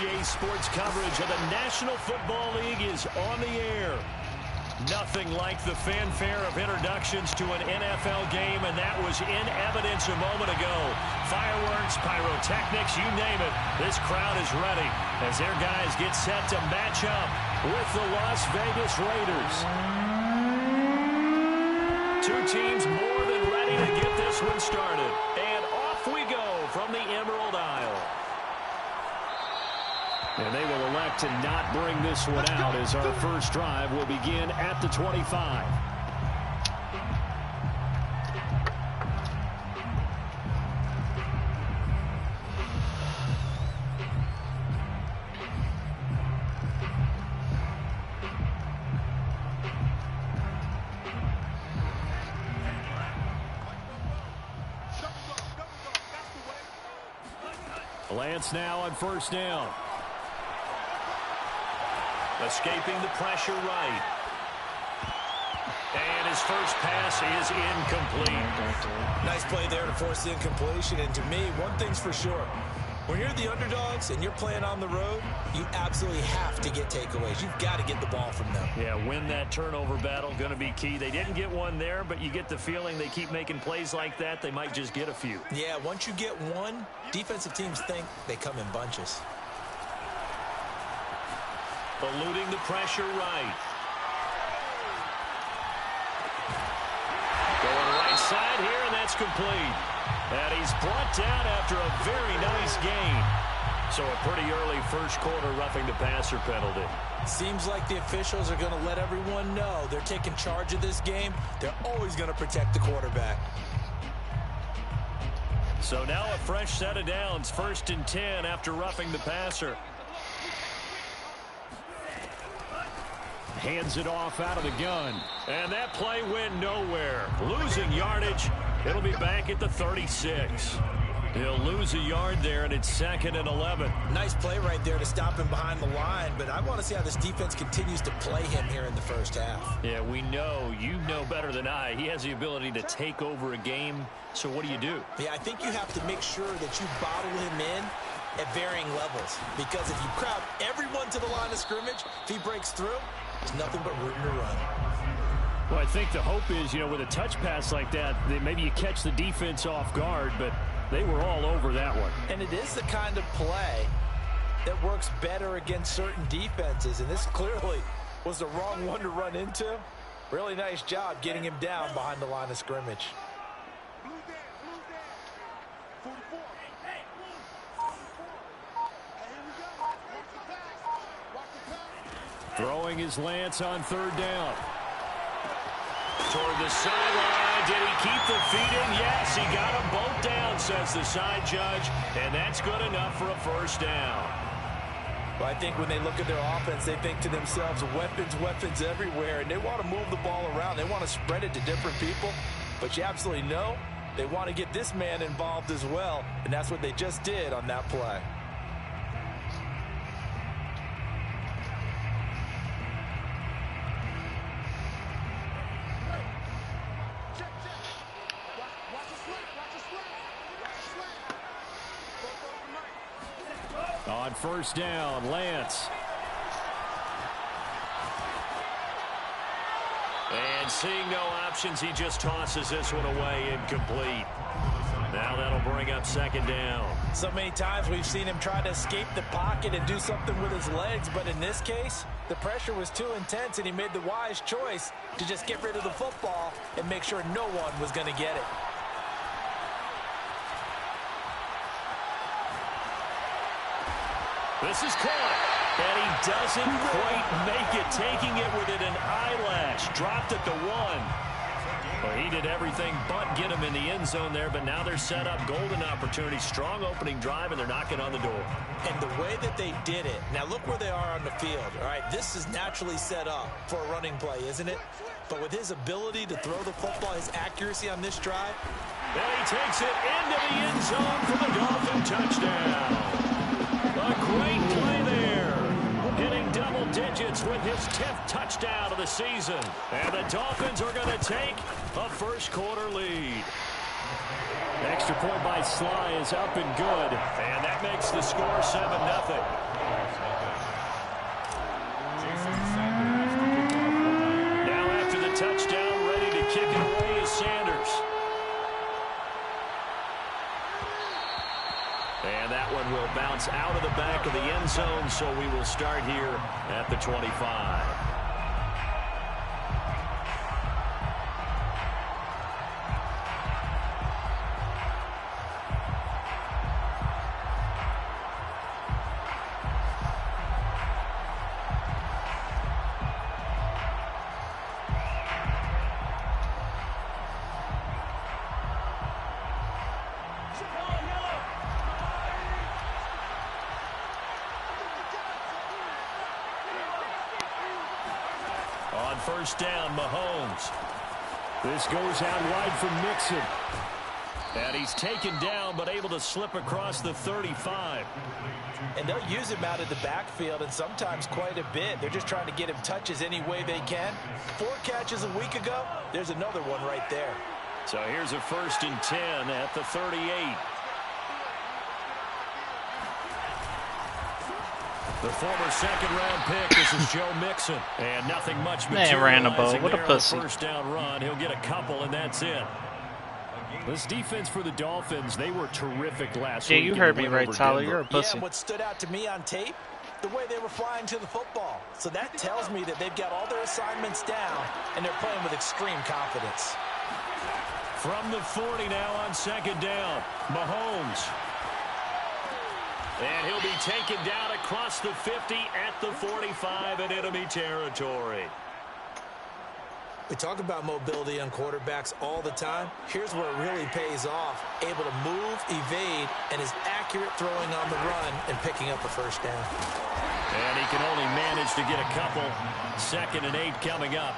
NBA sports coverage of the National Football League is on the air. Nothing like the fanfare of introductions to an NFL game, and that was in evidence a moment ago. Fireworks, pyrotechnics, you name it. This crowd is ready as their guys get set to match up with the Las Vegas Raiders. Two teams more than ready to get this one started. And off we go from the Emerald Isle. And they will elect to not bring this one out as our first drive will begin at the 25. Lance now on first down. Escaping the pressure right. And his first pass is incomplete. Nice play there to force the incompletion. And to me, one thing's for sure. When you're the underdogs and you're playing on the road, you absolutely have to get takeaways. You've got to get the ball from them. Yeah, win that turnover battle, going to be key. They didn't get one there, but you get the feeling they keep making plays like that, they might just get a few. Yeah, once you get one, defensive teams think they come in bunches. Eluding the pressure right. Going right side here, and that's complete. And he's brought down after a very nice gain. So a pretty early first quarter roughing the passer penalty. Seems like the officials are going to let everyone know they're taking charge of this game. They're always going to protect the quarterback. So now a fresh set of downs, 1st and 10 after roughing the passer. Hands it off out of the gun. And that play went nowhere. Losing yardage. It'll be back at the 36. He'll lose a yard there, and it's 2nd and 11. Nice play right there to stop him behind the line, but I want to see how this defense continues to play him here in the first half. Yeah, we know. You know better than I. He has the ability to take over a game, so what do? Yeah, I think you have to make sure that you bottle him in at varying levels, because if you crowd everyone to the line of scrimmage, if he breaks through, there's nothing but room to run. Well, I think the hope is, with a touch pass like that maybe you catch the defense off guard, but they were all over that one. And it is the kind of play that works better against certain defenses, and this clearly was the wrong one to run into. Really nice job getting him down behind the line of scrimmage. Throwing his Lance on 3rd down. Toward the sideline. Did he keep the feet in? Yes, he got them both down, says the side judge. And that's good enough for a first down. Well, I think when they look at their offense, they think to themselves, weapons everywhere. And they want to move the ball around. They want to spread it to different people. But you absolutely know they want to get this man involved as well. And that's what they just did on that play. On 1st down, Lance. And seeing no options, he just tosses this one away, incomplete. Now that'll bring up 2nd down. So many times we've seen him try to escape the pocket and do something with his legs, but in this case, the pressure was too intense and he made the wise choice to just get rid of the football and make sure no one was going to get it. This is caught, and he doesn't quite make it, taking it within an eyelash. Dropped at the 1. Well, he did everything but get him in the end zone there, but now they're set up. Golden opportunity, strong opening drive, and they're knocking on the door. And the way that they did it, now look where they are on the field. All right, this is naturally set up for a running play, isn't it? But with his ability to throw the football, his accuracy on this drive. And he takes it into the end zone for the Dolphin touchdown. A great play there. Getting double digits with his 10th touchdown of the season. And the Dolphins are going to take a first quarter lead. Extra point by Sly is up and good. And that makes the score 7-0. touchdown, ready to kick it away is Sanders. And that one will bounce out of the back of the end zone, so we will start here at the 25. On first down, Mahomes. This goes out wide for Mixon. And he's taken down, but able to slip across the 35. And they'll use him out of the backfield, and sometimes quite a bit. They're just trying to get him touches any way they can. 4 catches a week ago. There's another one right there. So here's a 1st and 10 at the 38. The former second-round pick. This is Joe Mixon. And nothing much materializing What a pussy. First down run. He'll get a couple, and that's it. This defense for the Dolphins, they were terrific last week. Yeah, you heard me right, Tyler. You're a pussy. Yeah, what stood out to me on tape, the way they were flying to the football. So that tells me that they've got all their assignments down, and they're playing with extreme confidence. From the 40 now on second down, Mahomes. And he'll be taken down across the 50 at the 45 in enemy territory. We talk about mobility on quarterbacks all the time. Here's where it really pays off. Able to move, evade, and is accurate throwing on the run and picking up a first down. And he can only manage to get a couple. 2nd and 8 coming up.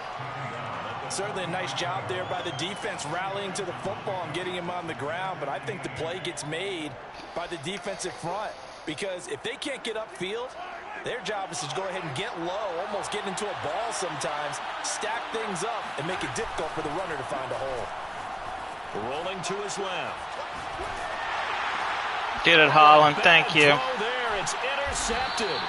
Certainly a nice job there by the defense rallying to the football and getting him on the ground, but I think the play gets made by the defensive front because if they can't get upfield, their job is to go ahead and get low, almost get into a ball sometimes, stack things up, and make it difficult for the runner to find a hole. Rolling to his left. Get it, Holland. Thank you. There, it's intercepted.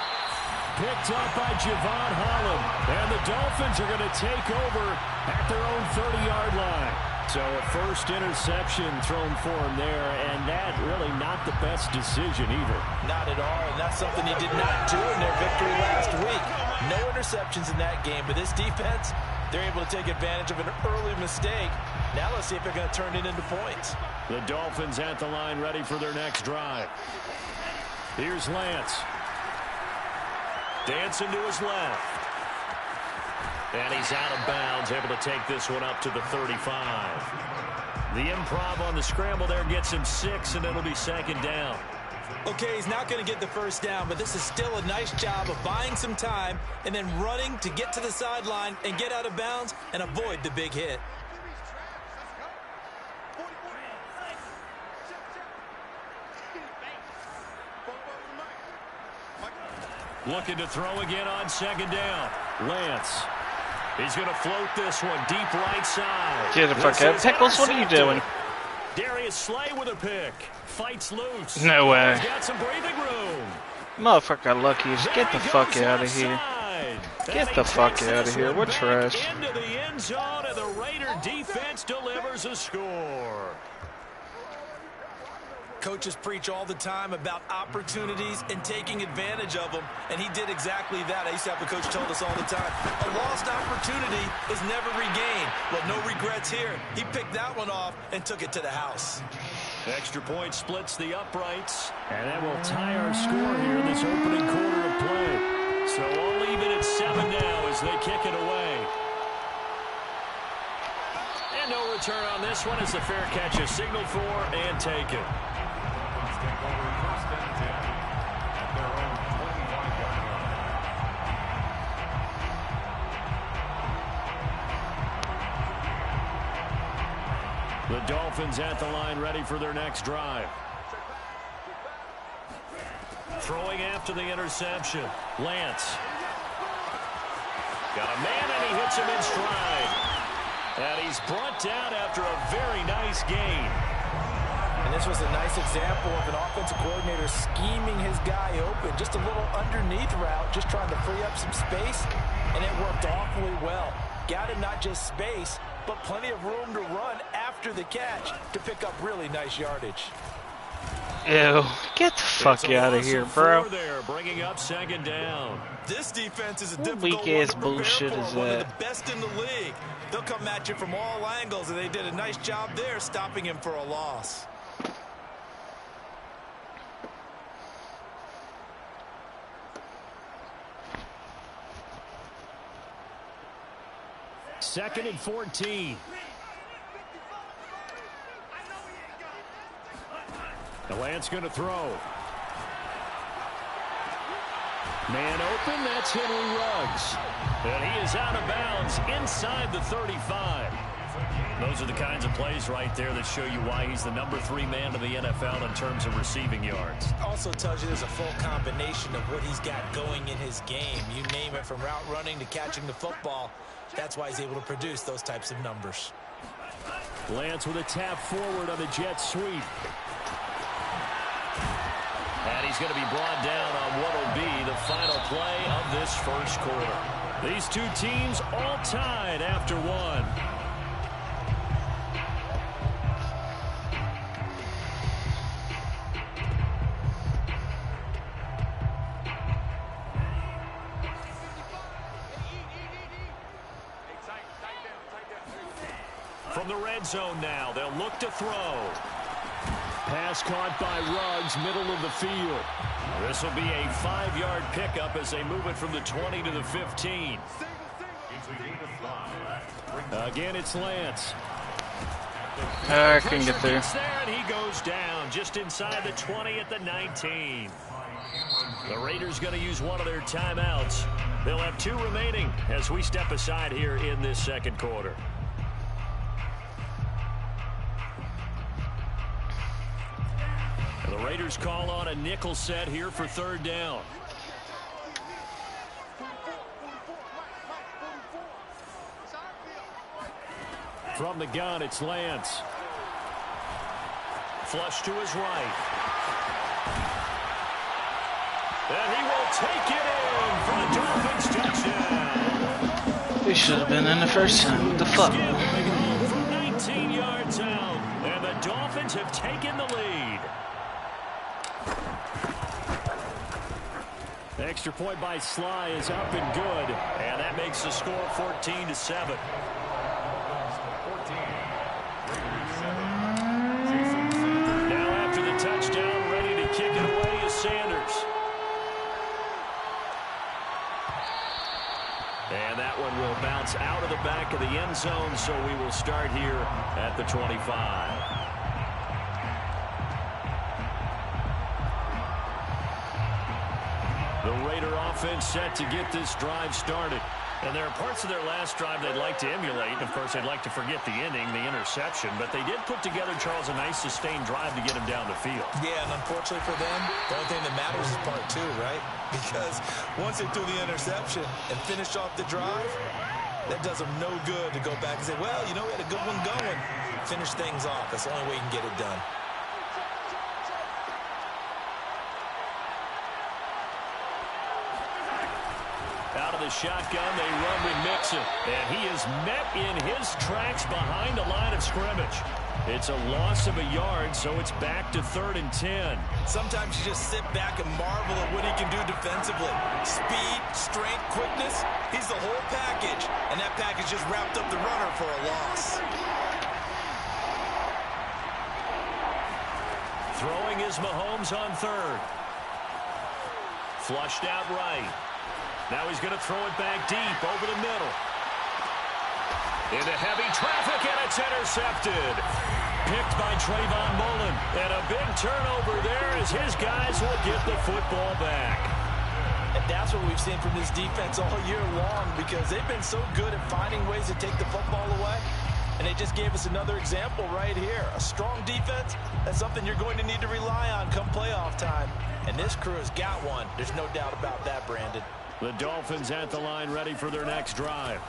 Picked up by Javon Holland. And the Dolphins are going to take over at their own 30-yard line. So a first interception thrown for him there, and that really not the best decision either. Not at all, and that's something he did not do in their victory last week. No interceptions in that game, but this defense, they're able to take advantage of an early mistake. Now let's see if they're going to turn it into points. The Dolphins at the line ready for their next drive. Here's Lance. Dancing to his left. And he's out of bounds, able to take this one up to the 35. The improv on the scramble there gets him 6, and it'll be 2nd down. Okay, he's not going to get the first down, but this is still a nice job of buying some time and then running to get to the sideline and get out of bounds and avoid the big hit. Looking to throw again on 2nd down. Lance. He's going to float this one deep right side. Get the fuck out. Pickles, what are you doing? Darius Slay with a pick. Fights loose. No way. He's got some breathing room. Motherfucker lucky. Get the fuck out of here. Get the fuck out of here. We're trash. Into the end zone, and the Raider defense delivers a score. Coaches preach all the time about opportunities and taking advantage of them, and he did exactly that. I used to have a coach told us all the time, a lost opportunity is never regained. Well, no regrets here. He picked that one off and took it to the house. Extra point splits the uprights, and that will tie our score here in this opening quarter of play. So all even at 7 now as they kick it away. And no return on this one as the fair catch is signaled for and taken. The Dolphins at the line ready for their next drive. Throwing after the interception. Lance. Got a man and he hits him in stride. And he's brought down after a very nice gain. And this was a nice example of an offensive coordinator scheming his guy open. Just a little underneath route, just trying to free up some space, and it worked awfully well. got him not just space, but plenty of room to run after the catch to pick up really nice yardage. Ew, get the fuck out of here, bro. There, bringing up second down. This defense is a What difficult weak-ass one to bullshit prepare is for, one of that? the best in the league. They'll come at you from all angles, and they did a nice job there stopping him for a loss. Second and 14. The Lance going to throw. Man open, that's Henry Ruggs. And he is out of bounds inside the 35. Those are the kinds of plays right there that show you why he's the #3 man in the NFL in terms of receiving yards. Also tells you there's a full combination of what he's got going in his game. You name it, from route running to catching the football. That's why he's able to produce those types of numbers. Lance with a tap forward on the jet sweep. And he's going to be brought down on what will be the final play of this first quarter. These two teams all tied after one. From the red zone now, they'll look to throw. Pass caught by Ruggs, middle of the field. This will be a 5-yard pickup as they move it from the 20 to the 15. Again, it's Lance. I couldn't get there. And he goes down just inside the 20 at the 19. The Raiders going to use one of their timeouts. They'll have 2 remaining as we step aside here in this second quarter. The Raiders call on a nickel set here for third down. From the gun, it's Lance. Flush to his right. And he will take it in for a Dolphins touchdown. We should have been in the first time. What the fuck? From 19 yards out. And the Dolphins have taken the lead. The extra point by Sly is up and good. And that makes the score 14-7. Now after the touchdown, ready to kick it away is Sanders. And that one will bounce out of the back of the end zone, so we will start here at the 25. The Raider offense set to get this drive started. And there are parts of their last drive they'd like to emulate. And of course, they'd like to forget the inning, the interception. But they did put together, Charles, a nice sustained drive to get him down the field. Yeah, and unfortunately for them, the only thing that matters is part 2, right? Because once they threw the interception and finished off the drive, that does them no good to go back and say, well, you know, we had a good one going. Finish things off. That's the only way you can get it done. Out of the shotgun, they run with Mixon. And he is met in his tracks behind the line of scrimmage. It's a loss of a yard, so it's back to 3rd and 10. Sometimes you just sit back and marvel at what he can do defensively. Speed, strength, quickness, he's the whole package. And that package just wrapped up the runner for a loss. Throwing is Mahomes on 3rd. Flushed out right. Now he's going to throw it back deep over the middle. Into heavy traffic, and it's intercepted. Picked by Trayvon Mullen. And a big turnover there as his guys will get the football back. And that's what we've seen from this defense all year long, because they've been so good at finding ways to take the football away. And they just gave us another example right here. A strong defense, that's something you're going to need to rely on come playoff time. And this crew has got one. There's no doubt about that, Brandon. The Dolphins at the line ready for their next drive.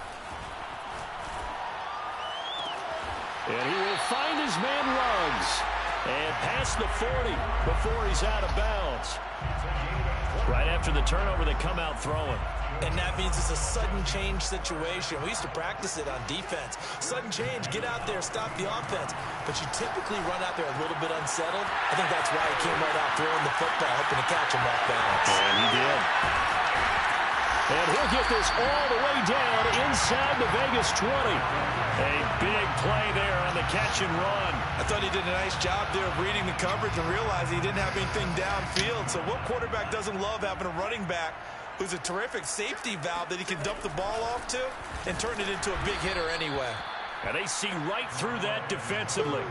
And he will find his man Ruggs. And past the 40 before he's out of bounds. Right after the turnover, they come out throwing. And that means it's a sudden change situation. We used to practice it on defense. Sudden change, get out there, stop the offense. But you typically run out there a little bit unsettled. I think that's why he came right out throwing the football, hoping to catch him off balance. And he did. And he'll get this all the way down inside the Vegas 20. A big play there on the catch and run. I thought he did a nice job there of reading the coverage and realizing he didn't have anything downfield. So what quarterback doesn't love having a running back who's a terrific safety valve that he can dump the ball off to and turn it into a big hitter anyway. And they see right through that defensively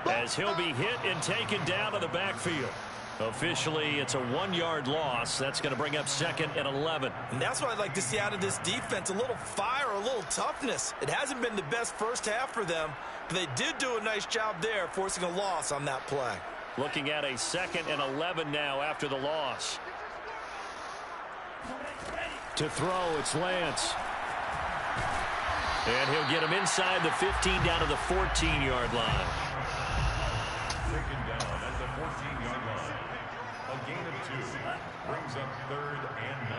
as he'll be hit and taken down to the backfield. Officially, it's a 1-yard loss. That's going to bring up 2nd and 11. And that's what I'd like to see out of this defense, a little fire, a little toughness. It hasn't been the best first half for them, but they did do a nice job there, forcing a loss on that play. Looking at a 2nd and 11 now after the loss. To throw, it's Lance. And he'll get him inside the 15 down to the 14-yard line. Taken down at the 14-yard line. A gain of 2 brings up 3rd and 9.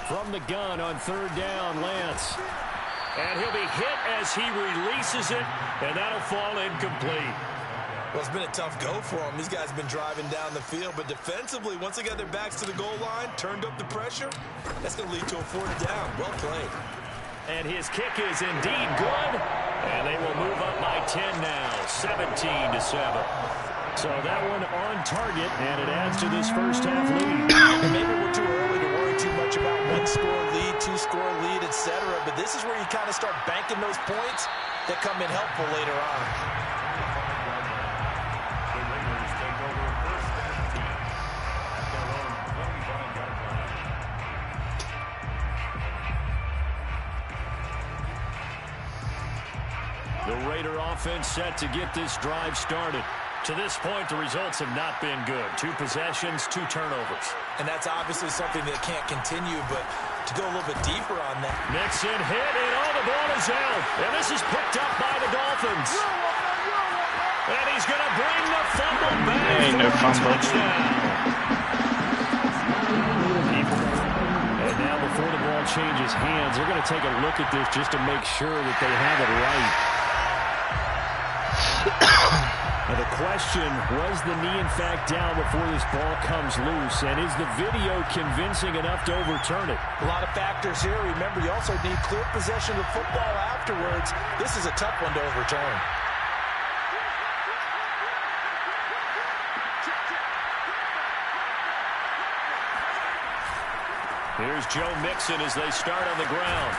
From the gun on 3rd down, Lance. And he'll be hit as he releases it, and that'll fall incomplete. Well, it's been a tough go for him. These guys have been driving down the field, but defensively, once they got their backs to the goal line, turned up the pressure, that's going to lead to a 4th down. Well played. And his kick is indeed good, and they will move up by 10 now, 17-7. So that one on target, and it adds to this first half lead. Maybe we're too early to worry too much about 1-score lead, 2-score lead, etc. But this is where you kind of start banking those points that come in helpful later on. The Raider offense set to get this drive started. To this point, the results have not been good. 2 possessions, 2 turnovers. And that's obviously something that can't continue, but to go a little bit deeper on that. Mixon hit, and the ball is out. And this is picked up by the Dolphins. And he's going to bring the fumble back. Ain't no fumble. And now before the ball changes hands, they're going to take a look at this just to make sure that they have it right. Now the question, was the knee in fact down before this ball comes loose? And is the video convincing enough to overturn it? A lot of factors here. Remember, you also need clear possession of football afterwards. This is a tough one to overturn. Here's Joe Mixon as they start on the ground.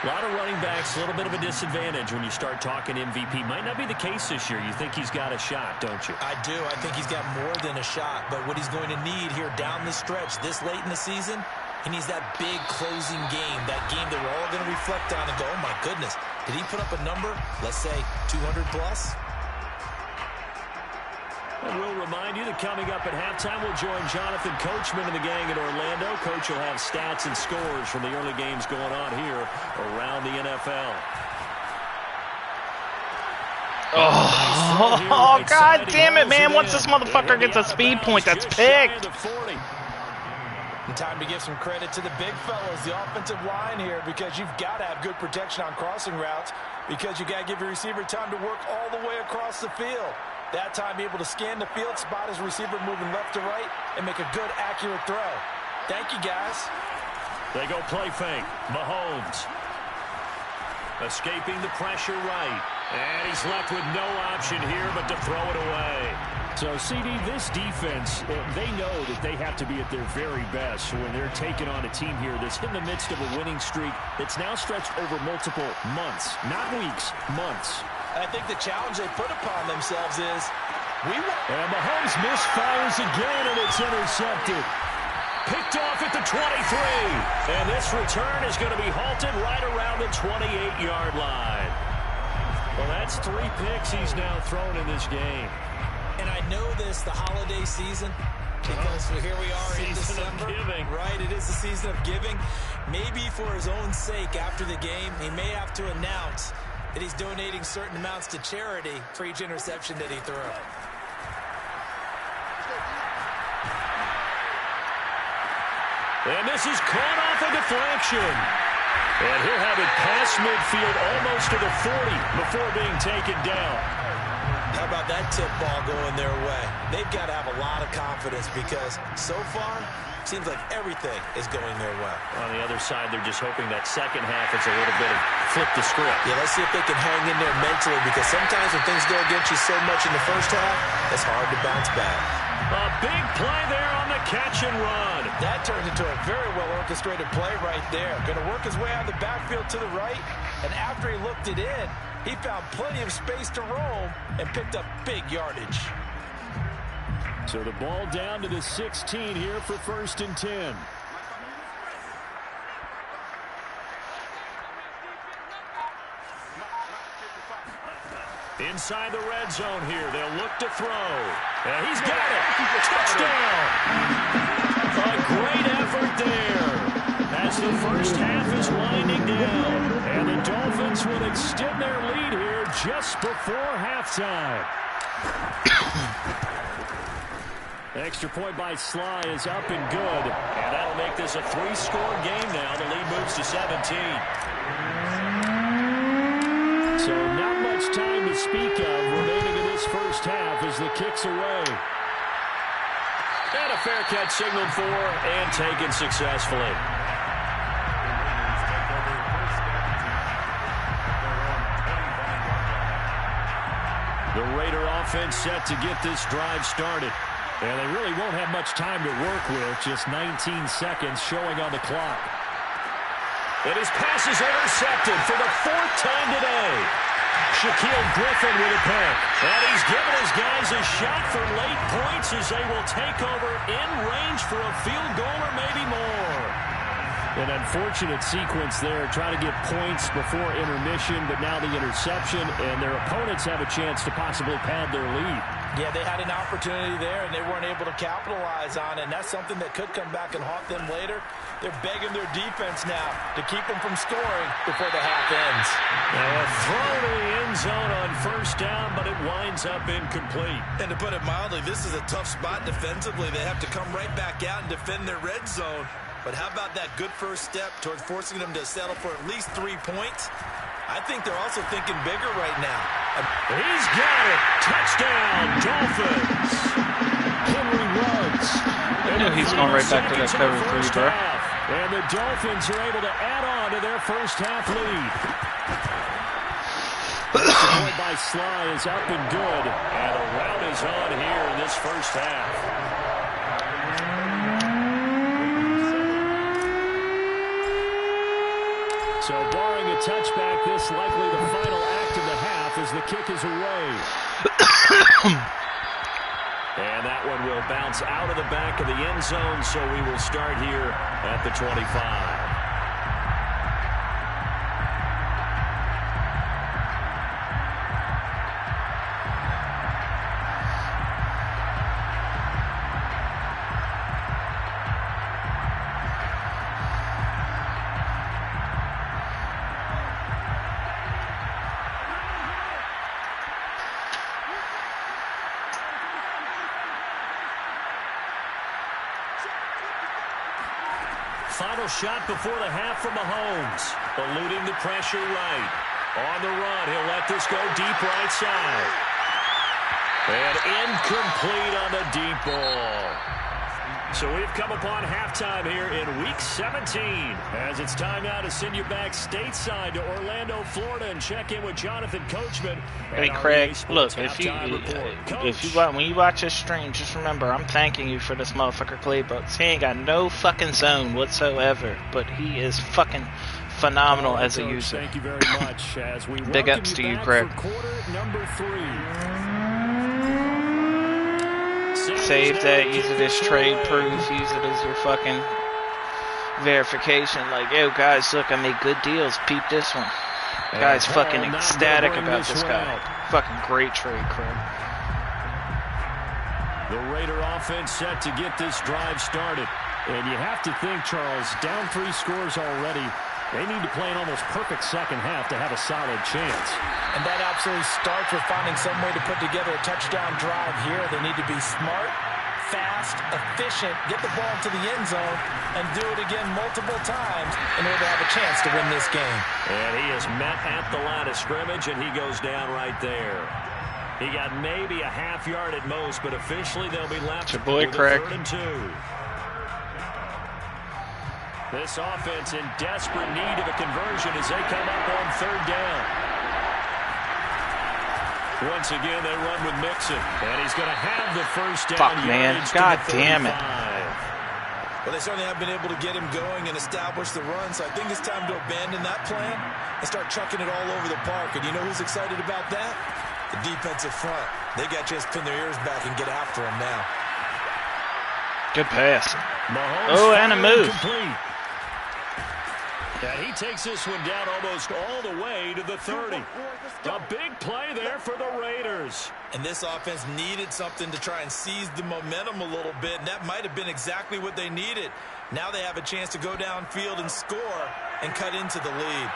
A lot of running backs, a little bit of a disadvantage when you start talking MVP. Might not be the case this year. You think he's got a shot, don't you? I do. I think he's got more than a shot. But what he's going to need here down the stretch this late in the season, he needs that big closing game, that game that we're all going to reflect on and go, oh, my goodness, did he put up a number, let's say 200 plus? And we'll remind you that coming up at halftime, we'll join Jonathan Coachman and the gang in Orlando. Coach will have stats and scores from the early games going on here around the NFL. Oh, God damn it, man. Once this motherfucker gets a speed point, that's picked. And time to give some credit to the big fellas, the offensive line here, because you've got to have good protection on crossing routes, because you got to give your receiver time to work all the way across the field. That time, be able to scan the field, spot his receiver moving left to right, and make a good, accurate throw. Thank you, guys. They go play fake. Mahomes escaping the pressure right. And he's left with no option here but to throw it away. So, CD, this defense, they know that they have to be at their very best when they're taking on a team here that's in the midst of a winning streak that's now stretched over multiple months, not weeks, months. I think the challenge they put upon themselves is, and Mahomes misfires again, and it's intercepted. Picked off at the 23. And this return is going to be halted right around the 28-yard line. Well, that's 3 picks he's now thrown in this game. And I know this, the holiday season, because here we are in December. Giving. Right, it is the season of giving. Maybe for his own sake after the game, he may have to announce and he's donating certain amounts to charity for each interception that he threw. And this is caught off a deflection. And he'll have it past midfield almost to the 40 before being taken down. How about that tip ball going their way? They've got to have a lot of confidence because so far, it seems like everything is going their way. On the other side, they're just hoping that second half it's a little bit of flip the script. Yeah, let's see if they can hang in there mentally because sometimes when things go against you so much in the first half, it's hard to bounce back. A big play there on the catch and run. That turned into a very well-orchestrated play right there. Going to work his way out of the backfield to the right, and after he looked it in, he found plenty of space to roam and picked up big yardage. So the ball down to the 16 here for 1st and 10. Inside the red zone here. They'll look to throw. And he's got it. Touchdown. A great effort there as the first half is winding down. And the Dolphins would extend their lead here just before halftime. Extra point by Sly is up and good. And that'll make this a 3-score game now. The lead moves to 17. So not much time to speak of remaining in this first half as the kick's away. And a fair catch signaled for and taken successfully. The Raider offense set to get this drive started. And they really won't have much time to work with, just 19 seconds showing on the clock. And his pass is intercepted for the 4th time today. Shaquille Griffin with a pick. And he's given his guys a shot for late points as they will take over in range for a field goal or maybe more. An unfortunate sequence there, trying to get points before intermission, but now the interception, and their opponents have a chance to possibly pad their lead. Yeah, they had an opportunity there, and they weren't able to capitalize on it, and that's something that could come back and haunt them later. They're begging their defense now to keep them from scoring before the half ends. Now a throw to the end zone on 1st down, but it winds up incomplete. And to put it mildly, this is a tough spot defensively. They have to come right back out and defend their red zone. But how about that good first step towards forcing them to settle for at least 3 points? I think they're also thinking bigger right now. He's got it. Touchdown, Dolphins. Henry Ruggs. I knew he's going right back to that cover 3, bro. And the Dolphins are able to add on to their first half lead. The point by Sly is up and good. And a rout is on here in this first half. So barring a touchback, this likely the final act of the half as the kick is away. And that one will bounce out of the back of the end zone, so we will start here at the 25. Final shot before the half from Mahomes. Eluding the pressure right. On the run, he'll let this go deep right side. And incomplete on the deep ball. So we've come upon halftime here in Week 17. As it's time now to send you back stateside to Orlando, Florida, and check in with Jonathan Coachman. Hey Craig, look, when you watch this stream, just remember I'm thanking you for this motherfucker Clay Bucks. He ain't got no fucking zone whatsoever, but he is fucking phenomenal as a user. Thank you very much. As we big ups to you, Craig. Quarter number 3. Save that, use it as trade proof, use it as your fucking verification. Like, yo, guys, look, I made good deals. Peep this one. Guy's fucking ecstatic about this guy. Fucking great trade, Craig. The Raider offense set to get this drive started. And you have to think, Charles, down 3 scores already. They need to play an almost perfect second half to have a solid chance. And that absolutely starts with finding some way to put together a touchdown drive here. They need to be smart, fast, efficient, get the ball to the end zone, and do it again multiple times in order to have a chance to win this game. And he is met at the line of scrimmage, and he goes down right there. He got maybe a half yard at most, but officially they'll be left your boy, with Craig. 3rd and 2. This offense in desperate need of a conversion as they come up on 3rd down. Once again, they run with Mixon, and he's going to have the first down. Fuck, man. God damn it. Well, they certainly have been able to get him going and establish the run, so I think it's time to abandon that plan and start chucking it all over the park. And you know who's excited about that? The defensive front. They got to just pin their ears back and get after him now. Good pass. Mahomes Oh, and a move. Complete. And he takes this one down almost all the way to the 30. A big play there for the Raiders. And this offense needed something to try and seize the momentum a little bit, and that might have been exactly what they needed. Now they have a chance to go downfield and score and cut into the lead.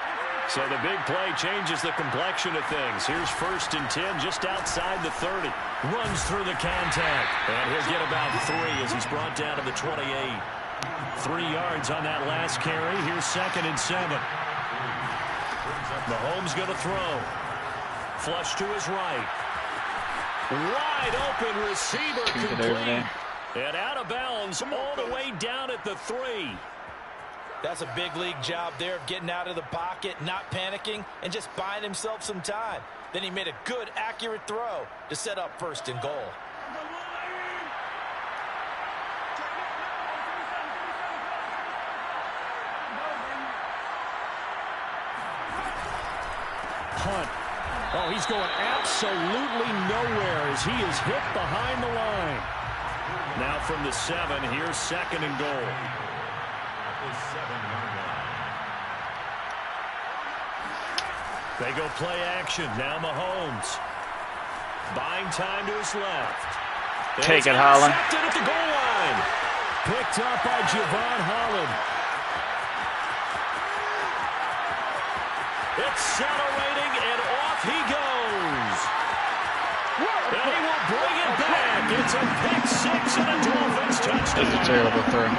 So the big play changes the complexion of things. Here's 1st and 10 just outside the 30. Runs through the contact. And he'll get about 3 as he's brought down to the 28. 3 yards on that last carry. Here's 2nd and 7. Mahomes going to throw. Flush to his right. Wide open receiver complete. And out of bounds all the way down at the 3. That's a big league job there of getting out of the pocket, not panicking, and just buying himself some time. Then he made a good, accurate throw to set up 1st and goal. Hunt. Oh, he's going absolutely nowhere as he is hit behind the line. Now from the 7, here's 2nd and goal. They go play action. Now Mahomes. Buying time to his left. Take it, Holland. At the goal line. Picked up by Javon Holland. Accelerating, and off he goes. And he will bring it back. It's a pick 6 and a Dolphins touchdown. That's a terrible throw.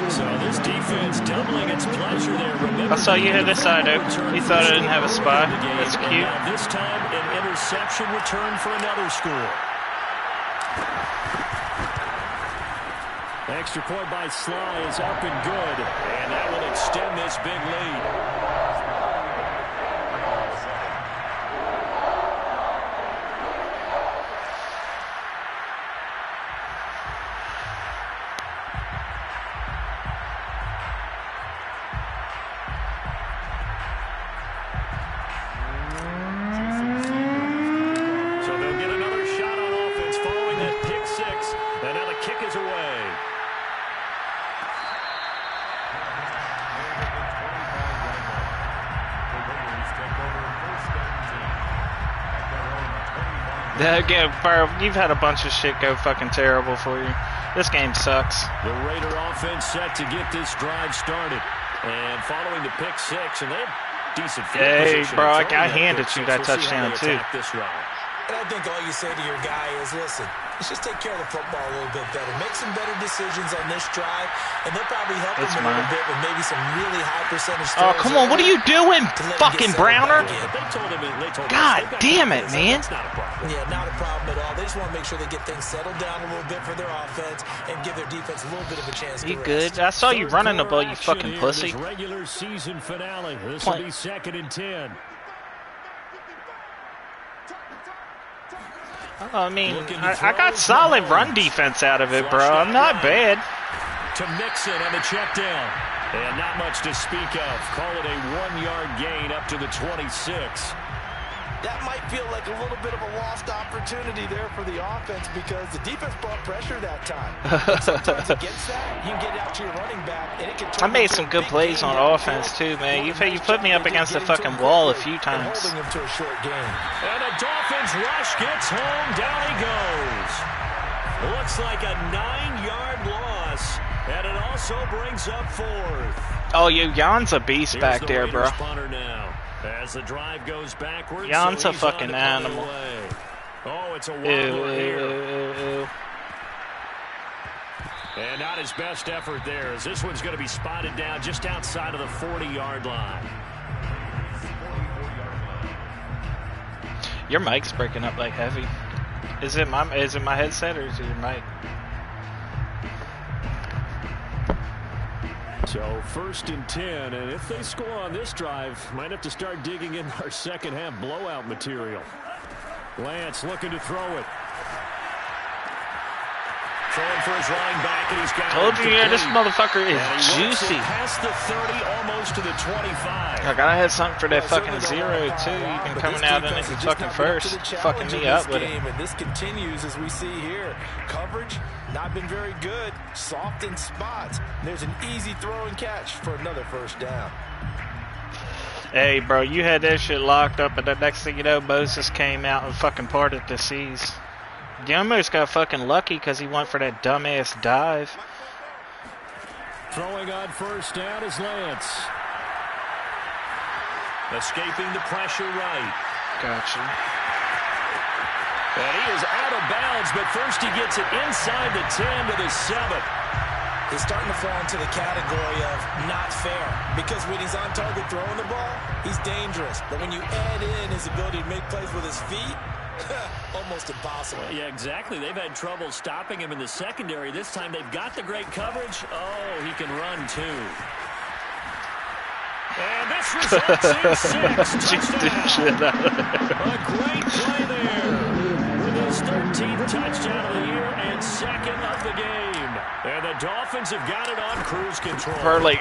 So this defense doubling its pleasure there. Remember, I saw you hit this side, Oak. You thought I didn't have a spot. That's cute. Now this time, an interception return for another score. Extra point by Sly is up and good. And that will extend this big lead. Again, bro, you've had a bunch of shit go fucking terrible for you. This game sucks. The Raider offense set to get this drive started. And following the pick 6, and they have decent field position. Hey, bro, I handed you that touchdown, too. And I think all you say to your guy is, listen, let's just take care of the football a little bit better. Make some better decisions on this drive, and they'll probably help him a little bit with maybe some really high percentage throws. Oh, come on, what are you doing, fucking Browner? God damn it, man. Yeah, not a problem at all. They just want to make sure they get things settled down a little bit for their offense and give their defense a little bit of a chance to You rest. good? I saw you running the ball, you fucking pussy. Regular season finale. This will be 2nd and 10. I mean, I got solid run defense out of it, bro. I'm not bad. To Mixon on the check down. And not much to speak of. Call it a 1-yard gain up to the 26. That might feel like a little bit of a lost opportunity there for the offense because the defense brought pressure that time. Sometimes against that, you can get out to your running back, and it can turn I made some good plays on offense too, man. You put me up against the fucking wall a few times. Holding him to a short game. And the Dolphins rush gets home. Down he goes. Looks like a 9-yard loss. And it also brings up 4th. Oh, yo, Jan's a beast back there, bro. Now. As the drive goes backwards, Jan's a fucking animal. Oh, it's a wobbler here. And not his best effort there, as this one's going to be spotted down just outside of the 40-yard line. Your mic's breaking up like heavy. Is it my headset or is it your mic? So 1st and 10, and if they score on this drive, might have to start digging in our second half blowout material. Lance looking to throw it. Throwing for his running back, and he's got told you, yeah, this motherfucker is juicy. Past the 30, almost to the 25. I gotta have something for that fucking 0 too. You've been coming out in it fucking first, fucking me up with it. And this continues as we see here. Coverage not been very good, soft in spots. There's an easy throw and catch for another 1st down. Hey, bro, you had that shit locked up, and the next thing you know, Moses came out and fucking parted the seas. You almost got fucking lucky because he went for that dumbass dive. Throwing on 1st down is Lance. Escaping the pressure right. Gotcha. And he is out of bounds, but first he gets it inside the 10 to the 7. He's starting to fall into the category of not fair, because when he's on target throwing the ball, he's dangerous. But when you add in his ability to make plays with his feet, almost impossible. Yeah, exactly. They've had trouble stopping him in the secondary. This time they've got the great coverage. Oh, he can run too. And this results in 6 touchdowns. A great play there with his 13th touchdown of the year and 2nd of the game. And the Dolphins have got it on cruise control. Like,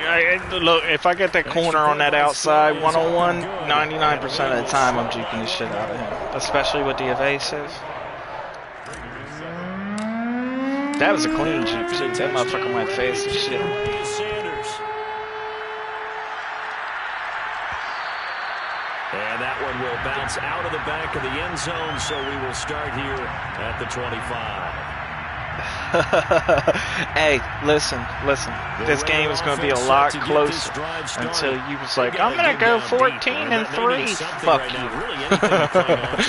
look, if I get that corner on that outside one-on-one, 99% of the time I'm juking the shit out of him, especially with the evasive. That was a clean juke, too. That motherfucker went fast as shit. And that one will bounce out of the back of the end zone, so we will start here at the 25. Hey, listen. This game is going to be a lot closer until you was like, I'm going to go 14-3. Fuck you.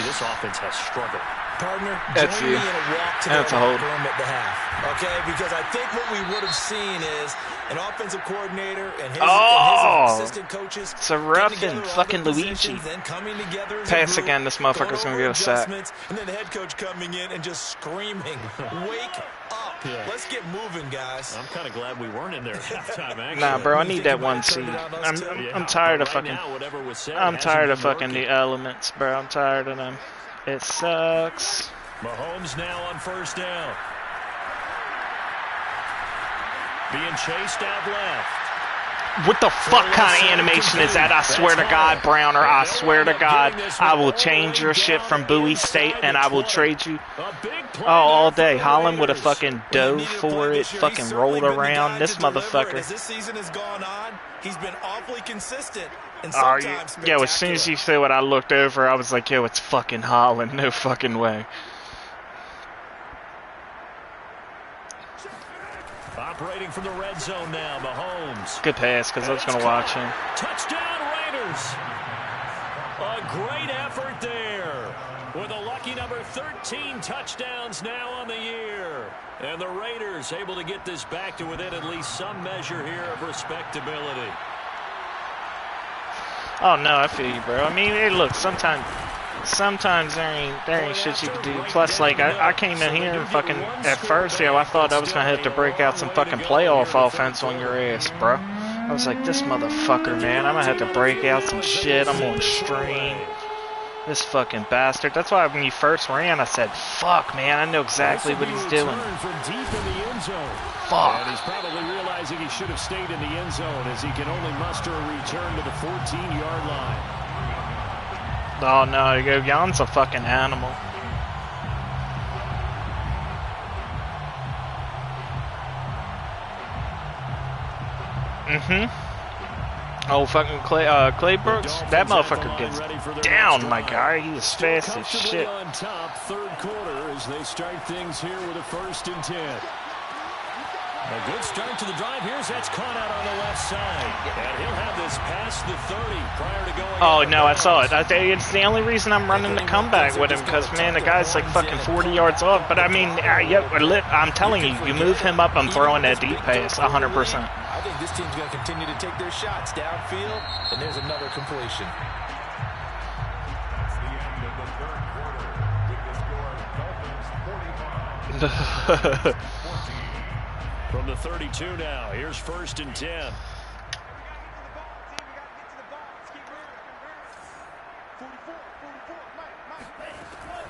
This offense has struggled. Partner, that's join you. me in a walk to That's the a hold. room at the half. Okay, because I think what we would have seen is an offensive coordinator and his assistant coaches. It's a roughing fucking Luigi. Pass again, this motherfucker's going to get a sack. And then the head coach coming in and just screaming, wake up. Yeah. Let's get moving, guys. I'm kind of glad we weren't in there at halftime, actually. Nah, bro, I need that 1 seed. I'm tired of fucking. I'm tired of fucking the elements, bro. I'm tired of them. It sucks. Mahomes now on 1st down. Being chased out left. What the fuck kind of animation is that? I swear to God, Browner, I swear to God, I will change your shit from Bowie State and I will trade you. Oh, all day. Holland would have fucking dove for it, fucking rolled around. This motherfucker. As this season has gone on, he's been awfully consistent. Yo, as soon as you said what I looked over, I was like, yo, it's fucking Holland. No fucking way. Operating from the red zone now, Mahomes. Good pass, because I was going to watch him. Touchdown, Raiders. A great effort there. With a lucky number 13 touchdowns now on the year. And the Raiders able to get this back to within at least some measure here of respectability. Oh, no, I feel you, bro. I mean, hey, look, sometimes there ain't shit you can do. Plus, like, I came in here and fucking, at first, yo, I thought I was going to have to break out some fucking playoff offense on your ass, bro. I was like, this motherfucker, man, I'm going to have to break out some shit. I'm on stream. This fucking bastard. That's why when you first ran, I said, fuck, man, I know exactly what he's doing. Fuck. And he's probably realizing he should have stayed in the end zone as he can only muster a return to the 14-yard line. Oh, no, Jan's a fucking animal. Oh, fucking Clay Brooks. That motherfucker gets down, my guy. He is fast as shit. On top, third quarter as they start things here with a 1st and 10. A good start to the drive. That's caught out on the left side. And he'll have this past the 30 prior to going. Oh, no, I saw it. It's the only reason I'm running the comeback with him because, man, the guy's like fucking 40 yards off. But, I mean, I'm telling you, you move him up, I'm throwing that deep pass 100%. I think this team's going to continue to take their shots downfield, and there's another completion. That's the end of the third quarter with the score Dolphins 45. 14. From the 32 now, here's 1st and 10.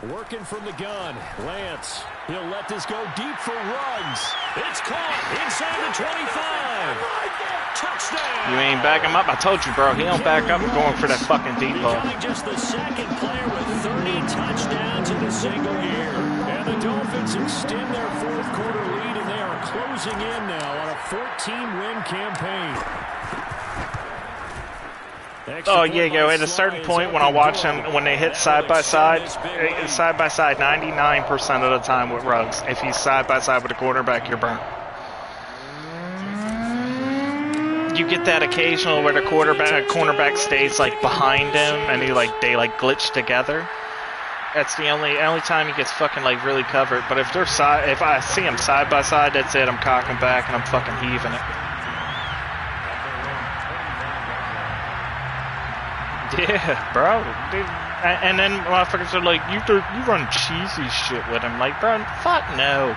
Working from the gun, Lance. He'll let this go deep for Ruggs. It's caught inside the 25. Touchdown. You ain't back him up. I told you, bro. He don't back up. I'm going for that fucking deep ball. Becoming just the second player with 30 touchdowns in a single year. And the Dolphins extend their fourth quarter lead, and they are closing in now on a 14-win campaign. Oh, yeah, yo, at a certain point when I watch them, when they hit side-by-side, 99% of the time with Ruggs. If he's side-by-side with a quarterback, you're burnt. You get that occasional where the cornerback stays, like, behind him, and they glitch together. That's the only time he gets fucking, like, really covered. But if I see him side-by-side, that's it. I'm cocking back, and I'm fucking heaving it. Yeah, bro. Dude. And then motherfuckers are like, you run cheesy shit with him. Like, bro, fuck no.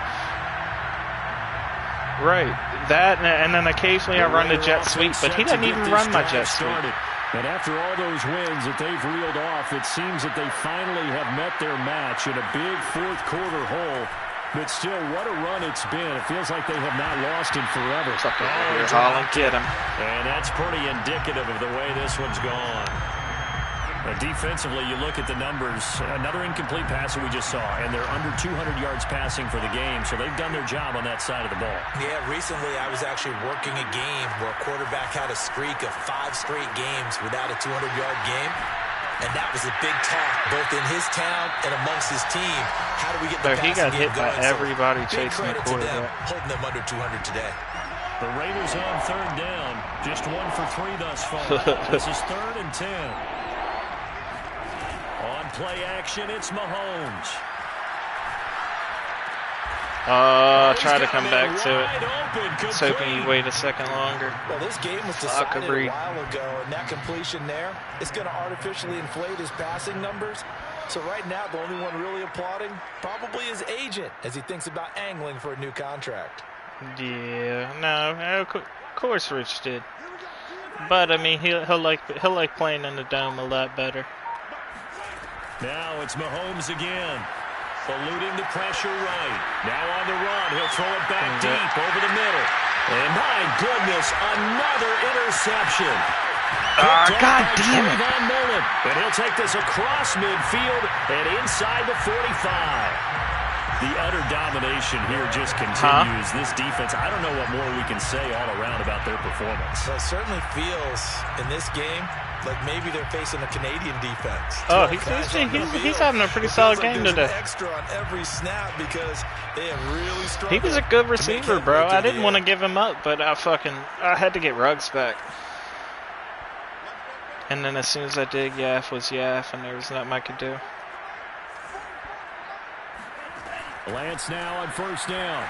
Right. That, and then occasionally I run the jet sweep, but he doesn't even run my jet sweep. And after all those wins that they've reeled off, it seems that they finally have met their match in a big fourth quarter hole. But still, what a run it's been. It feels like they have not lost in forever. Here's Holland, get him. And that's pretty indicative of the way this one's gone. Defensively, you look at the numbers. Another incomplete pass that we just saw, and they're under 200 yards passing for the game, so they've done their job on that side of the ball. Yeah, recently I was actually working a game where a quarterback had a streak of 5 straight games without a 200-yard game, and that was a big talk, both in his town and amongst his team. How do we get the passing game going? He got hit by everybody chasing the quarterback. Holding them under 200 today. The Raiders on third down, just 1 for 3 thus far. This is 3rd and 10. On play action, it's Mahomes. Try to come back to it. Just hoping you wait a second longer. Well, this game was decided a while ago, and that completion there is going to artificially inflate his passing numbers. So right now, the only one really applauding probably his agent as he thinks about angling for a new contract. Yeah, no, of course Rich did. But I mean, he'll like playing in the dome a lot better. Now it's Mahomes again. Eluding the pressure right. Now on the run. He'll throw it back deep over the middle. And my goodness, another interception. God damn it. And he'll take this across midfield and inside the 45. The utter domination here just continues. This defense, I don't know what more we can say all around about their performance. Well, it certainly feels in this game like maybe they're facing a Canadian defense. Oh, he's having a pretty solid game today. Extra on every snap because they have really struggled. He was a good receiver, bro. I didn't want to give him up, but I had to get Ruggs back. And then as soon as I did, Yaff was Yaff, and there was nothing I could do. Lance now on first down.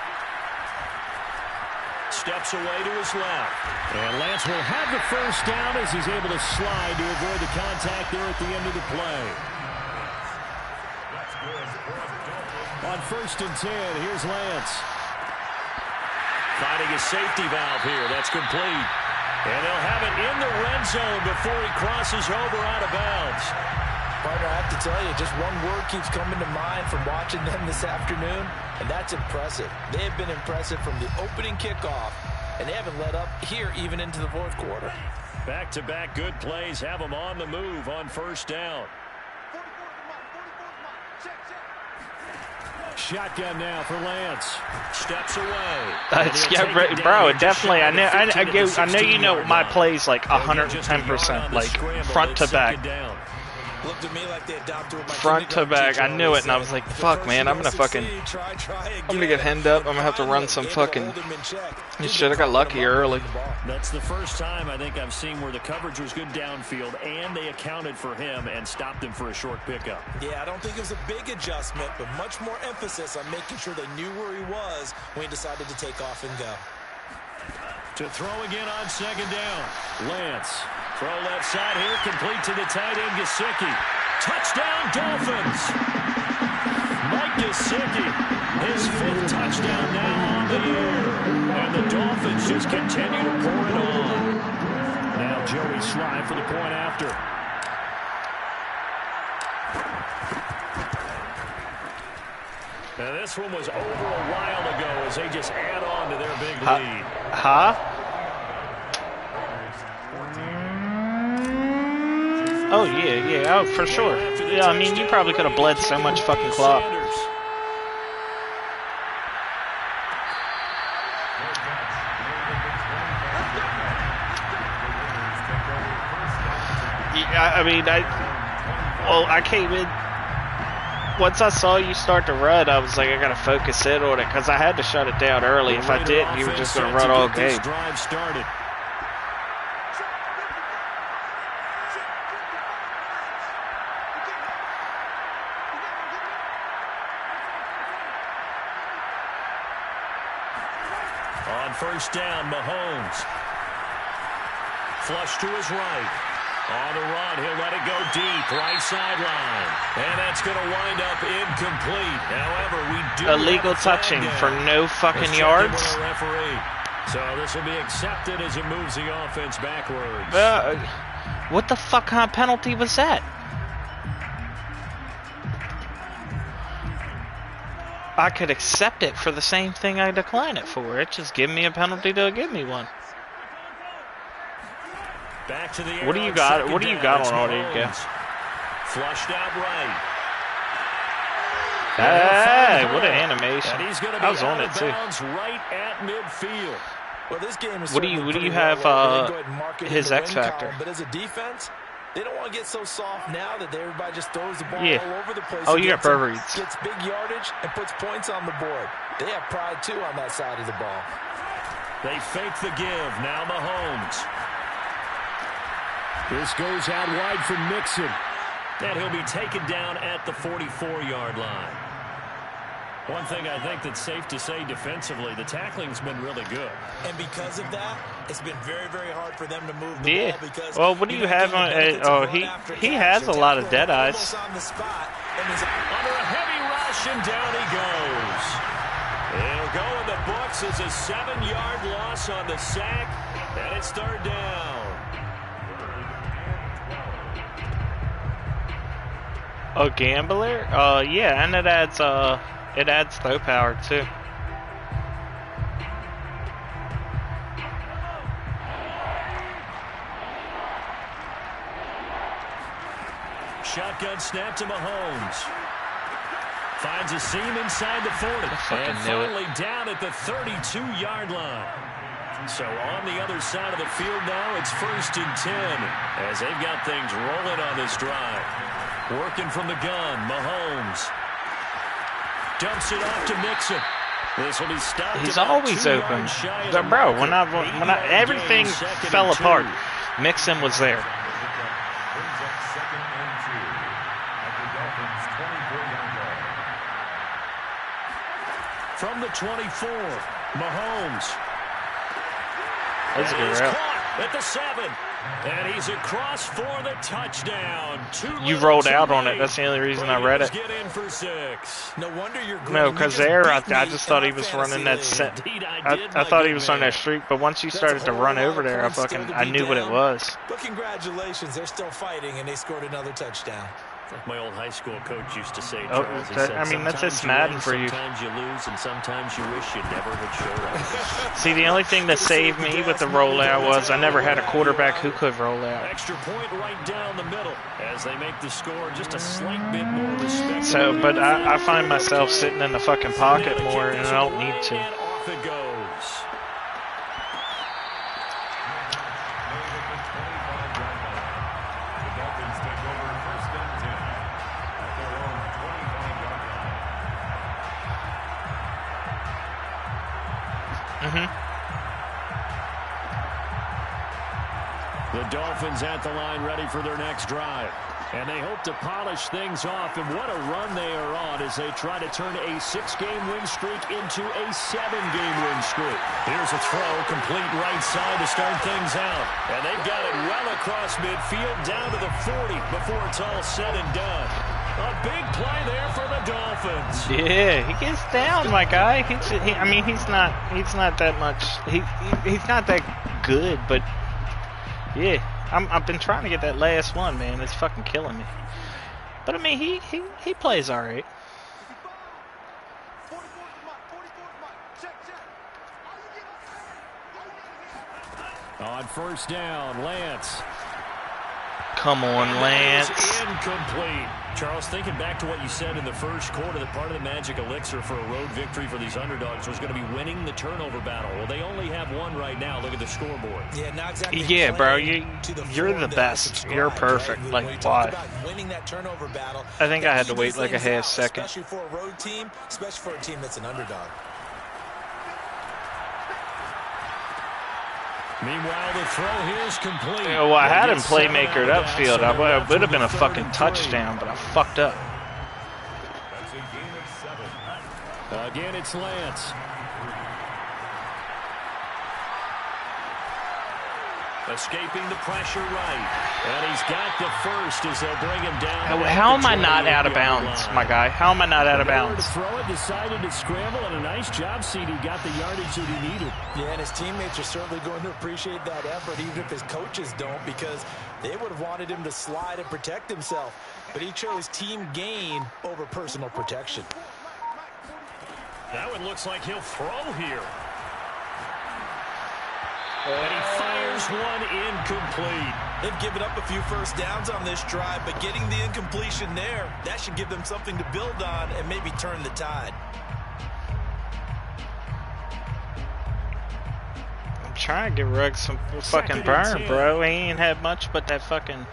Steps away to his left. And Lance will have the first down as he's able to slide to avoid the contact there at the end of the play. On first and 10, here's Lance. Finding a safety valve here. That's complete. And they'll have it in the red zone before he crosses over out of bounds. Partner, I have to tell you, just one word keeps coming to mind from watching them this afternoon, and that's impressive. They have been impressive from the opening kickoff, and they haven't let up here even into the fourth quarter. Back-to-back good plays have them on the move on first down. Shotgun now for Lance. Steps away. Bro, definitely. I know you know my plays like 110%, like front to back. Looked to me like they adopted my front to back. I knew it, and I was like, fuck, man, I'm gonna fucking, I'm gonna get hemmed up. I'm gonna have to run some fucking shit. I got lucky early. That's the first time I think I've seen where the coverage was good downfield, and they accounted for him and stopped him for a short pickup. Yeah, I don't think it was a big adjustment, but much more emphasis on making sure they knew where he was when he decided to take off and go. To throw again on second down. Lance. Throw left side here, complete to the tight end, Gesicki. Touchdown, Dolphins! Mike Gesicki, his 5th touchdown now on the year. And the Dolphins just continue to pour it on. Now Joey Slye for the point after. Now this one was over a while ago as they just add on to their big lead. Oh, yeah, oh, for sure. Yeah, I mean, you probably could have bled so much fucking clock. Yeah, I mean, I came in. Once I saw you start to run, I was like, I gotta focus in on it, because I had to shut it down early. If I didn't, you were just gonna run all game. On first down, Mahomes. Flush to his right. On the run, he'll let it go deep, right sideline. And that's going to wind up incomplete. However, we do illegal touching for no fucking yards. So this will be accepted as it moves the offense backwards. What the fuck kind of penalty was that? I could accept it for the same thing I decline it for. It just give me a penalty to give me one. Back to the air. What do you got? What do you got on audio? Flushed out right. Hey, what an animation! I was on it too. Right at midfield. Well, this game is what do you have? His X factor. But as a defense, they don't want to get so soft now that everybody just throws the ball all over the place. Oh, you got Burberry. Gets big yardage and puts points on the board. They have pride too on that side of the ball. They fake the give. Now Mahomes. This goes out wide for Mixon. And he'll be taken down at the 44-yard line. One thing I think that's safe to say defensively, the tackling's been really good. And because of that, it's been very, very hard for them to move the ball. Because, well, what do you have on? He has a lot of dead eyes. Under a heavy rush, and down he goes. It'll go in the books as a 7-yard loss on the sack, and it's third down. A gambler? Yeah, and it adds throw power too. Shotgun snap to Mahomes. Finds a seam inside the 40. And finally down at the 32-yard line. So on the other side of the field now, it's 1st and 10 as they've got things rolling on this drive. Working from the gun, Mahomes. Dumps it off to Mixon. This will be stopped. He's always open. Bro, when everything fell apart, Mixon was there. From the 24, Mahomes. That's a good route. At the 7. And he's across for the touchdown. You rolled out on it. That's the only reason I read it. Get in for 6. No wonder you're no, because there, I just thought he was running that set. I thought he was on that streak, but once you started to run over there, I knew what it was. But congratulations, they're still fighting, and they scored another touchdown. Like my old high school coach used to say, oh, Charles, he said, I mean, that's just Madden for you. Sometimes you lose, and sometimes you wish you never had showed up. See, the only thing that saved me with the rollout was I never had a quarterback who could roll out. Extra point right down the middle as they make the score just a slight bit more respectable. So, but I find myself sitting in the fucking pocket more, and I don't need to. And off it goes. The Dolphins at the line, ready for their next drive. And they hope to polish things off, and what a run they are on as they try to turn a 6-game win streak into a 7-game win streak. Here's a throw, complete right side to start things out. And they've got it well across midfield, down to the 40 before it's all said and done. A big play there for the Dolphins. Yeah, he gets down, my guy. I mean, he's not that much. He's not that good, but yeah. I've been trying to get that last one, man. It's fucking killing me. But I mean, he plays all right. On first down, Lance. Come on, Lance. Incomplete. Charles, thinking back to what you said in the first quarter, that part of the magic elixir for a road victory for these underdogs was going to be winning the turnover battle. Well, they only have one right now. Look at the scoreboard. Yeah, not exactly. Yeah, bro, you're the best. You're perfect. Right? Like, why? Winning that turnover battle, I think I had to wait like a half second. Especially for a road team, especially for a team that's an underdog. Meanwhile, the throw here is complete. Yeah, well, I had him playmaker upfield. It would have been a fucking touchdown, but I fucked up. That's a gain of 7. Again, it's Lance. Escaping the pressure right. And he's got the first as they'll bring him down. How am I not out of bounds, my guy? How am I not out of bounds? Throw it, decided to scramble, and a nice job, CD. Got the yardage that he needed. Yeah, and his teammates are certainly going to appreciate that effort, even if his coaches don't, because they would have wanted him to slide and protect himself. But he chose team gain over personal protection. That one looks like he'll throw here. And he fires one incomplete. They've given up a few first downs on this drive, but getting the incompletion there, that should give them something to build on and maybe turn the tide. I'm trying to get Ruggs some fucking burn, bro. He ain't had much but that fucking...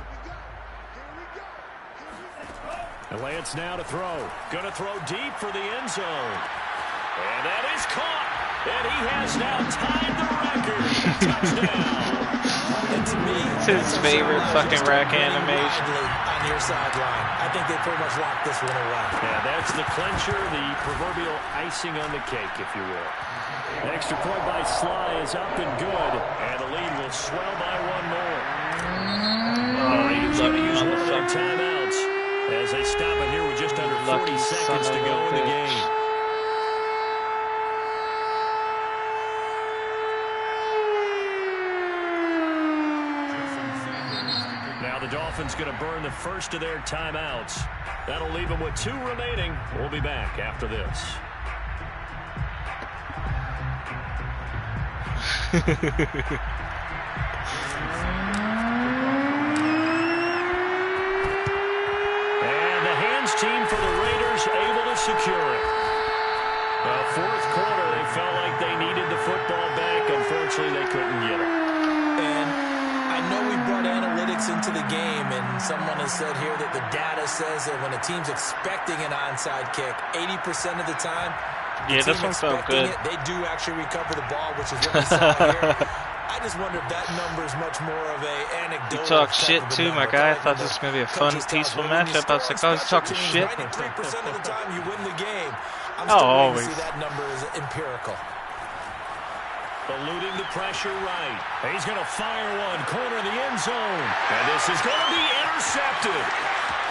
And Lance now to throw. Gonna throw deep for the end zone. And that is caught. And he has now tied the record. Touchdown. And to me, it's his favorite fucking rack animation. On your sideline, I think they pretty much locked this one away. Yeah, that's the clincher, the proverbial icing on the cake, if you will. The extra point by Sly is up and good, and the lead will swell by one more. The Raiders going to use one of their timeouts as they stop it here with just under 40 seconds to go in the game. Now the Dolphins going to burn the first of their timeouts. That'll leave them with 2 remaining. We'll be back after this. And the hands team for the Raiders able to secure it. Fourth quarter, they felt like they needed the football back. Unfortunately, they couldn't get it. And I know we brought analytics into the game, and someone has said here that the data says that when a team's expecting an onside kick, 80% of the time, yeah, this one felt good. They do actually recover the ball, which is what we saw here. I just wonder if that number is much more of a anecdotal. You talk shit too, my guy. I thought this was going to be a fun, peaceful matchup. I was like, oh, he's talking shit. 93% of the time you win the game. I'm still always. See that number is empirical. Eluding the pressure right. He's going to fire one, corner of the end zone. And this is going to be intercepted.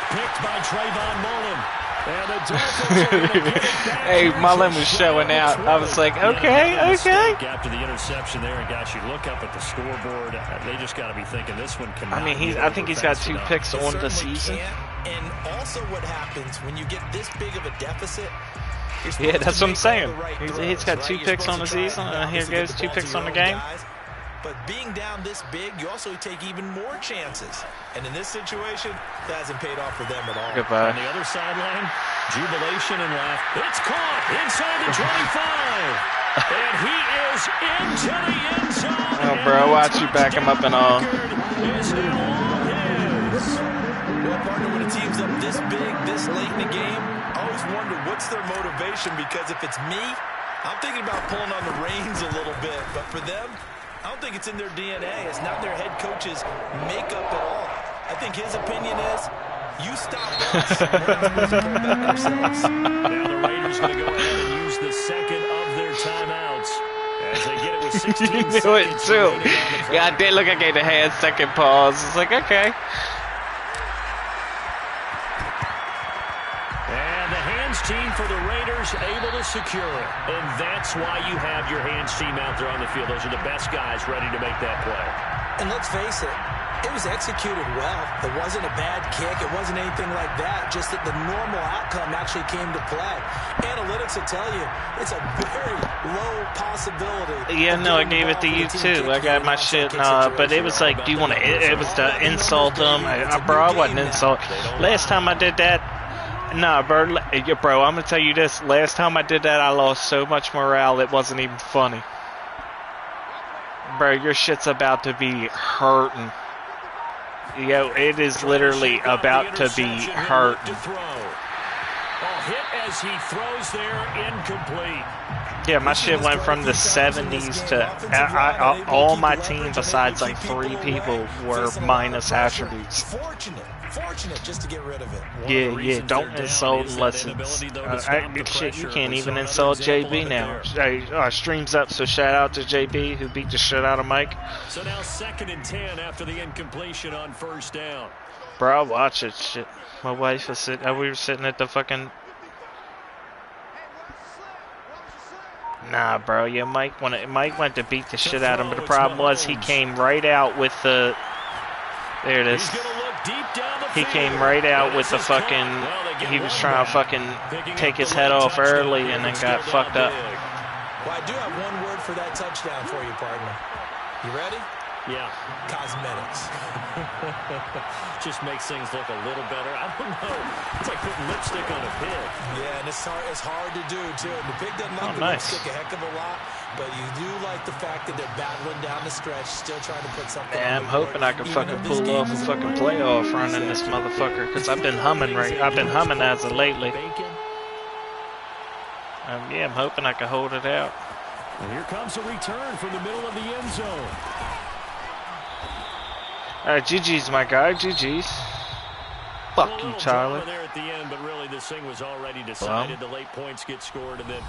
Picked by Trayvon Mullen. And the Dolphins are going to get it back. Hey, Mullen was showing out. I was like, okay. After the interception there, and gosh, you look up at the scoreboard, they just got to be thinking this one cannot. I mean, I think he's got 2 picks on the season. And also what happens when you get this big of a deficit. Yeah, that's what I'm saying. He's got 2 picks on the season, and here goes 2 picks on the game. But being down this big, you also take even more chances. And in this situation, that hasn't paid off for them at all. Goodbye. On the other sideline, jubilation and laugh. It's caught inside the 25. And he is into the end zone. Oh, bro, watch you back him up and all. Well, partner, when a team's up this big, this late in the game, I always wonder what's their motivation, because if it's me, I'm thinking about pulling on the reins a little bit, but for them, I don't think it's in their DNA. It's not their head coach's makeup at all. I think his opinion is, you stop us, and we're not supposed to pull back ourselves. Now the Raiders going to go ahead and use the second of their timeouts as they get it with 16 You knew it seconds too. remaining on the clock. Yeah, I did look. I gave the hand second pause. It's like, okay. And the hands team for the Raiders able to secure it. And that's why you have your hands team out there on the field. Those are the best guys ready to make that play. And let's face it, it was executed well. It wasn't a bad kick. It wasn't anything like that. Just that the normal outcome actually came to play. Analytics will tell you it's a very low possibility. Yeah, no, I gave it to you too. I got my shit, but it was like, do you want to? It was to insult them, bro. I wasn't insult. Last time I did that, nah, bro. Bro, I'm gonna tell you this. Last time I did that, I lost so much morale. It wasn't even funny. Bro, your shit's about to be hurting. Yo, it is literally about to be hurting. Hit as he throws there, incomplete. Yeah, my shit went from the 70s to all my team besides like 3 people were minus attributes. Fortunate just to get rid of it. Yeah, don't insult unless it's shit. You can't even insult JB now. Stream's up, so shout out to JB who beat the shit out of Mike. So now 2nd and 10 after the incompletion on first down. Bro, I'll watch it. Shit, my wife was sitting. We were sitting at the fucking. Nah, bro. Yeah, Mike went to beat the shit out of him, but the problem was he came right out with the. There it is. He came right out with the fucking. He was trying to fucking take his head off early and then got fucked up. Well, I do have one word for that touchdown for you, partner. You ready? Yeah. Cosmetics. Just makes things look a little better. I don't know. It's like putting lipstick on a pig. Yeah, and it's hard to do, too. The pig doesn't like the lipstick a heck of a lot, but you do like the fact that they're battling down the stretch, still trying to put something on I'm hoping I can fucking pull off a fucking playoff run in this motherfucker, because I've been humming as of lately. Yeah, I'm hoping I can hold it out. And here comes a return from the middle of the end zone. GG's, my guy. GG's. Fuck you, Tyler. There at the end, but really this thing was already decided. The late points get scored, and then